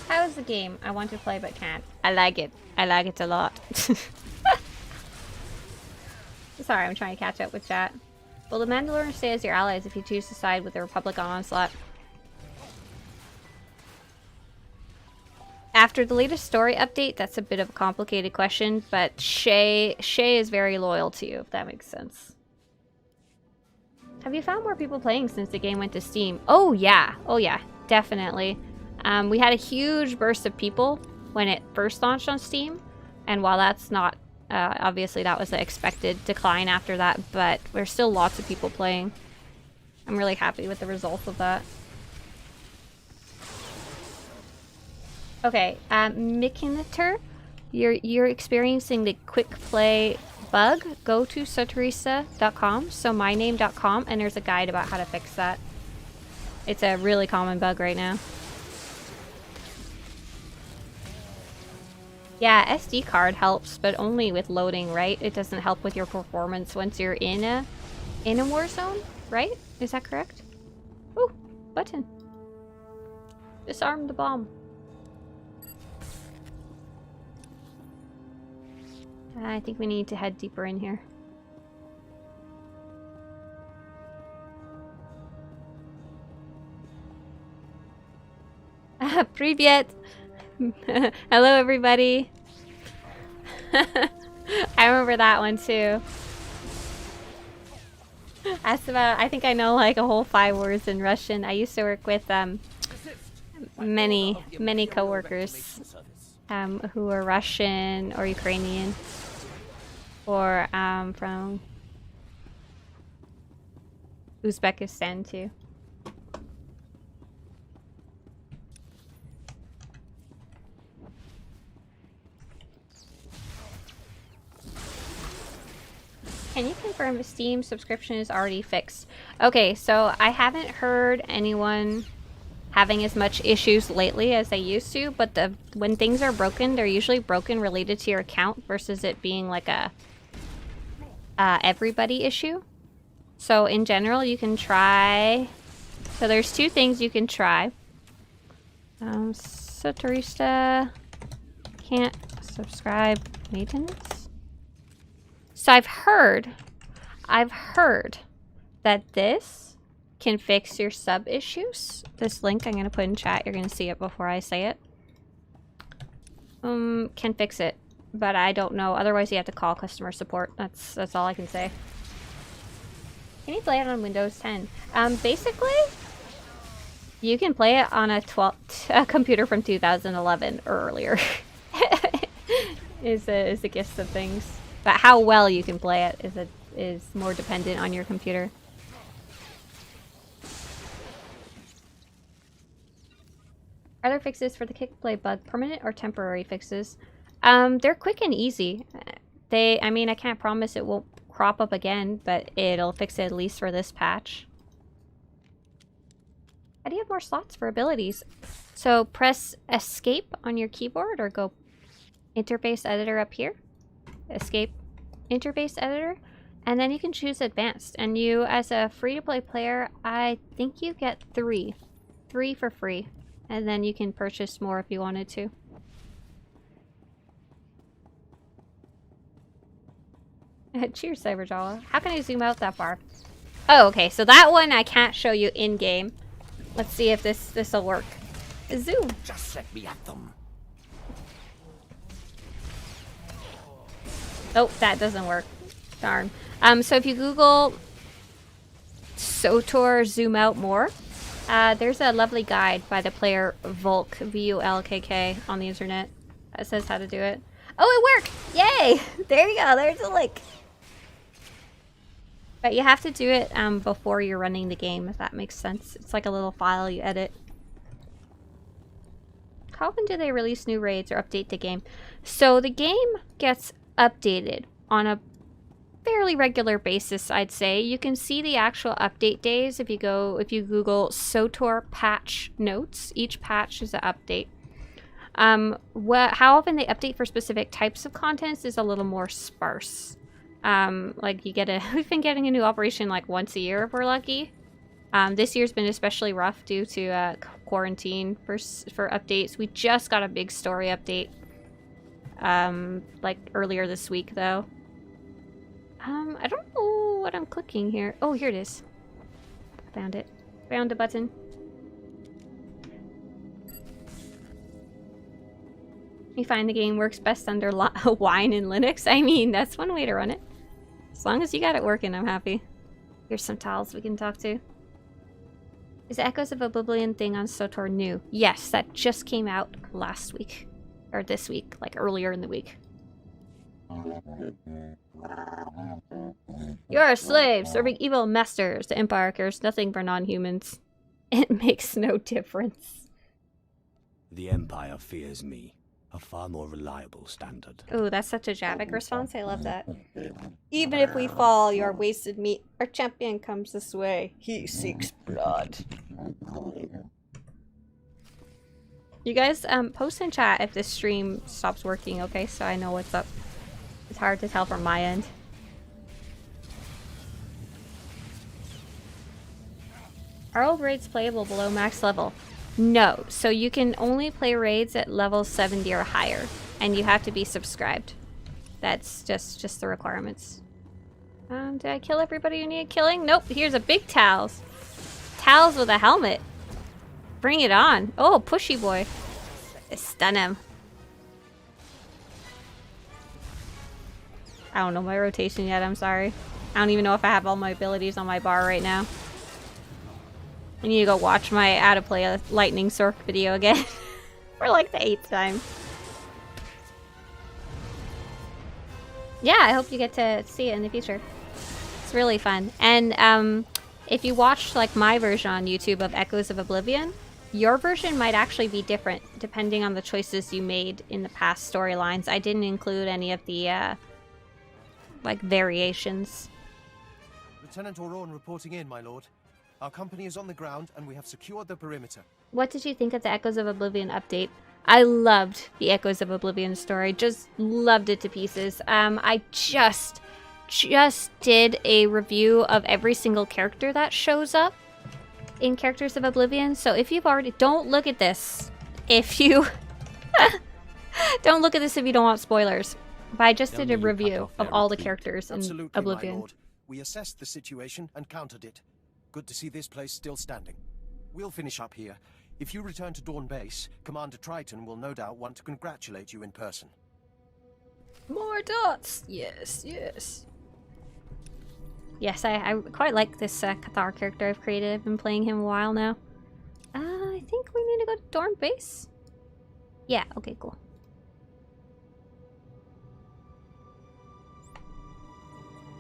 How's the game? I want to play but can't. I like it. I like it a lot. Sorry, I'm trying to catch up with chat. Will the Mandalorians stay as your allies if you choose to side with the Republic on Onslaught? After the latest story update, that's a bit of a complicated question, but Shay is very loyal to you, if that makes sense. Have you found more people playing since the game went to Steam? Oh yeah, definitely. We had a huge burst of people when it first launched on Steam, and while that's not, obviously that was an expected decline after that, but there's still lots of people playing. I'm really happy with the results of that. Okay, Mikinator, you're experiencing the quick play bug. Go to Swtorista.com, so myname.com, and there's a guide about how to fix that. It's a really common bug right now. Yeah, SD card helps, but only with loading, right? It doesn't help with your performance once you're in a war zone, right? Is that correct? Ooh, button. Disarm the bomb. I think we need to head deeper in here. Привет! Hello, everybody! I remember that one too. That's about, I think I know like a whole 5 words in Russian. I used to work with many co-workers who are Russian or Ukrainian or from Uzbekistan too. Can you confirm if Steam subscription is already fixed? Okay, so I haven't heard anyone having as much issues lately as they used to, but when things are broken, they're usually broken related to your account versus it being like a everybody issue. So in general, you can try. So there's 2 things you can try. Swtorista can't subscribe maintenance. So I've heard that this can fix your sub issues. This link I'm going to put in chat. You're going to see it before I say it. Can fix it, but I don't know. Otherwise, you have to call customer support. That's all I can say. Can you play it on Windows 10? Basically, you can play it on a computer from 2011 or earlier. is the gist of things. But how well you can play it is more dependent on your computer. Are there fixes for the kick play bug, permanent or temporary fixes? They're quick and easy. I mean, I can't promise it won't crop up again, but it'll fix it at least for this patch. How do you have more slots for abilities? So press escape on your keyboard or go interface editor up here. Escape interface editor, and then you can choose advanced. And you, as a free-to-play player, I think you get 3 for free, and then you can purchase more if you wanted to. Cheers, Cyberjawa. How can I zoom out that far? Oh, okay, so that one I can't show you in game. Let's see if this will work. Zoom. Just let me at them. Oh, that doesn't work. Darn. So if you Google SWTOR zoom out more, there's a lovely guide by the player Volk, V-U-L-K-K, on the internet that says how to do it. Oh, it worked! Yay! There you go. There's a link. But you have to do it before you're running the game, if that makes sense. It's like a little file you edit. How often do they release new raids or update the game? So the game gets updated on a fairly regular basis, I'd say. You can see the actual update days if you Google SWTOR patch notes. Each patch is an update. How often they update for specific types of contents is a little more sparse. Like we've been getting a new operation like once a year if we're lucky. This year's been especially rough due to quarantine for updates. We just got a big story update like earlier this week though. I don't know what I'm clicking here. Oh, here it is. Found it. Found the button. You find the game works best under wine in Linux? I mean, that's one way to run it. As long as you got it working, I'm happy. Here's some towels we can talk to. Is the Echoes of Oblivion thing on SWTOR new? Yes, that just came out last week. Or this week, like earlier in the week. You're a slave, serving evil masters. The Empire cares nothing for non-humans. It makes no difference. The Empire fears me. A far more reliable standard. Oh, that's such a Javik response. I love that. Even if we fall, you are wasted meat. Our champion comes this way. He seeks blood. You guys, post in chat if this stream stops working, okay? So I know what's up. It's hard to tell from my end. Are all raids playable below max level? No, so you can only play raids at level 70 or higher, and you have to be subscribed. That's just the requirements. Did I kill everybody who needed killing? Nope, here's a big Towels. Towels with a helmet. Bring it on. Oh, pushy boy. Stun him. I don't know my rotation yet, I'm sorry. I don't even know if I have all my abilities on my bar right now. I need to go watch my how to play a lightning Sork video again. For like the 8th time. Yeah, I hope you get to see it in the future. It's really fun. And if you watch like my version on YouTube of Echoes of Oblivion, your version might actually be different depending on the choices you made in the past storylines. I didn't include any of the like variations. Lieutenant Auron reporting in, my lord. Our company is on the ground, and we have secured the perimeter. What did you think of the Echoes of Oblivion update? I loved the Echoes of Oblivion story. Just loved it to pieces. I just did a review of every single character that shows up in Characters of Oblivion. So if you've already... Don't look at this. If you... Don't look at this if you don't want spoilers. But I just did a review of all the characters in Oblivion. My lord. We assessed the situation and countered it. Good to see this place still standing. We'll finish up here. If you return to Dawn Base, Commander Triton will no doubt want to congratulate you in person. More dots! Yes, yes. Yes, I quite like this Cathar character I've created. I've been playing him a while now. I think we need to go to Dawn Base. Yeah, okay, cool.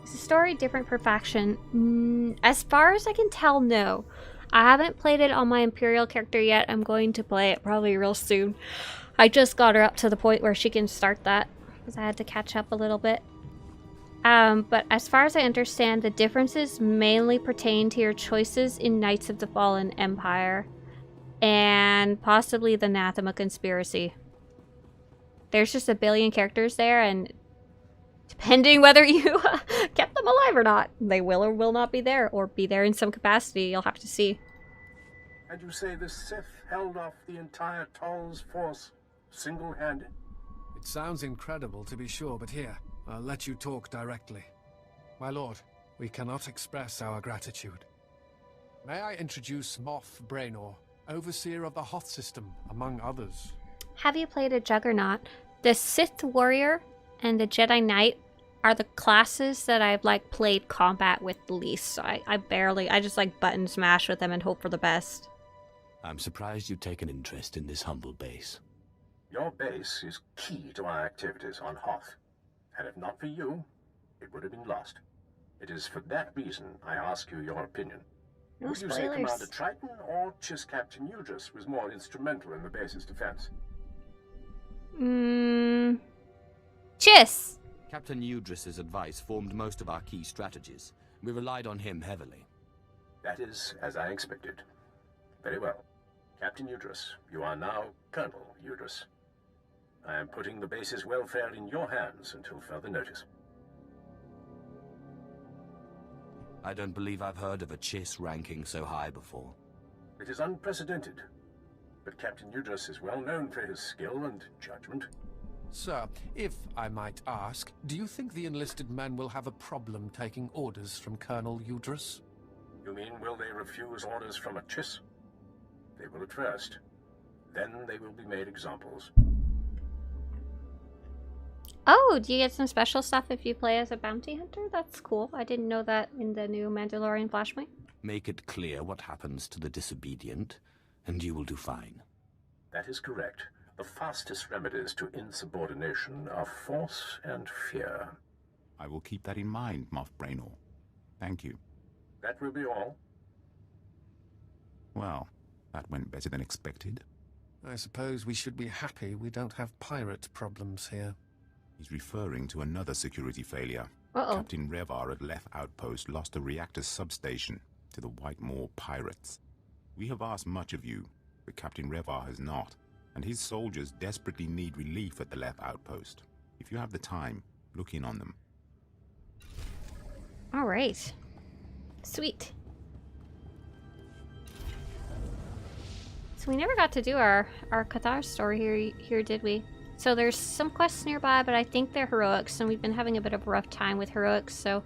Is the story different per faction? As far as I can tell, no. I haven't played it on my Imperial character yet. I'm going to play it probably real soon. I just got her up to the point where she can start that, because I had to catch up a little bit. But as far as I understand, the differences mainly pertain to your choices in Knights of the Fallen Empire, and possibly the Anathema Conspiracy. There's just a billion characters there, and depending whether you kept them alive or not, they will or will not be there, or be there in some capacity. You'll have to see. And you say the Sith held off the entire Toll's force, single-handed? It sounds incredible, to be sure, but here, I'll let you talk directly. My lord, we cannot express our gratitude. May I introduce Moff Braynor, overseer of the Hoth system, among others. Have you played a Juggernaut? The Sith Warrior and the Jedi Knight are the classes that I've like played combat with the least. So I just like button smash with them and hope for the best. I'm surprised you take an interest in this humble base. Your base is key to our activities on Hoth. And if not for you, it would have been lost. It is for that reason I ask you your opinion. No Would you say spoilers. Commander Triton or Chiss Captain Udris was more instrumental in the base's defense? Chiss! Captain Udris's advice formed most of our key strategies. We relied on him heavily. That is as I expected. Very well. Captain Udris, you are now Colonel Udris. I am putting the base's welfare in your hands until further notice. I don't believe I've heard of a Chiss ranking so high before. It is unprecedented, but Captain Udris is well known for his skill and judgment. Sir, if I might ask, do you think the enlisted men will have a problem taking orders from Colonel Udrus? You mean, will they refuse orders from a chiss? They will at first. Then they will be made examples. Oh, do you get some special stuff if you play as a bounty hunter? That's cool. I didn't know that in the new Mandalorian Flashpoint. Make it clear what happens to the disobedient, and you will do fine. That is correct. The fastest remedies to insubordination are force and fear. I will keep that in mind, Moff Brainor. Thank you. That will be all. Well, that went better than expected. I suppose we should be happy we don't have pirate problems here. He's referring to another security failure. Uh-oh. Captain Revar at Leth Outpost lost a reactor substation to the Whitemore pirates. We have asked much of you, but Captain Revar has not, and his soldiers desperately need relief at the Leth Outpost. If you have the time, look in on them. All right. Sweet. So we never got to do our Cathar story here, did we? So there's some quests nearby, but I think they're heroics, and we've been having a bit of a rough time with heroics, so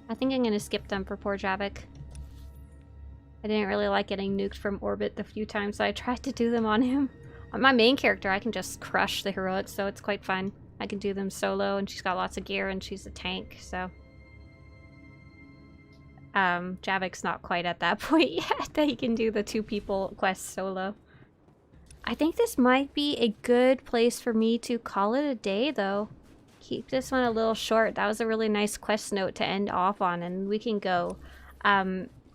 I think I'm going to skip them for poor Javik. I didn't really like getting nuked from orbit the few times I tried to do them on him. On my main character, I can just crush the heroics, so it's quite fun. I can do them solo, and she's got lots of gear, and she's a tank, so... Javik's not quite at that point yet that he can do the 2 people quest solo. I think this might be a good place for me to call it a day, though. Keep this one a little short. That was a really nice quest note to end off on, and we can go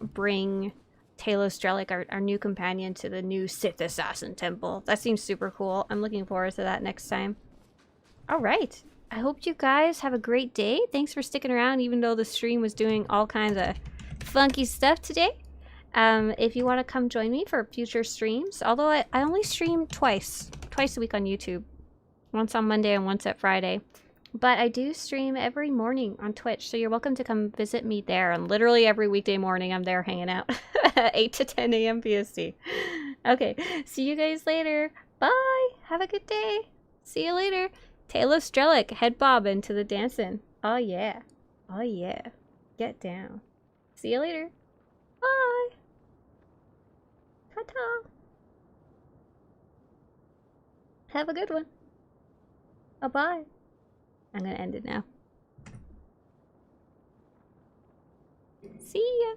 bring Talos Strelic, our new companion, to the new Sith Assassin Temple. That seems super cool. I'm looking forward to that next time. Alright. I hope you guys have a great day. Thanks for sticking around, even though the stream was doing all kinds of funky stuff today. If you want to come join me for future streams, although I only stream twice a week on YouTube. Once on Monday and once at Friday. But I do stream every morning on Twitch, so you're welcome to come visit me there. And literally every weekday morning I'm there hanging out. 8 to 10 a.m. PST. Okay, see you guys later. Bye! Have a good day. See you later. Talos Strelic, head bob into the dancing. Oh yeah. Oh yeah. Get down. See you later. Bye! Ta-ta! Have a good one. Bye-bye. I'm gonna end it now. See ya!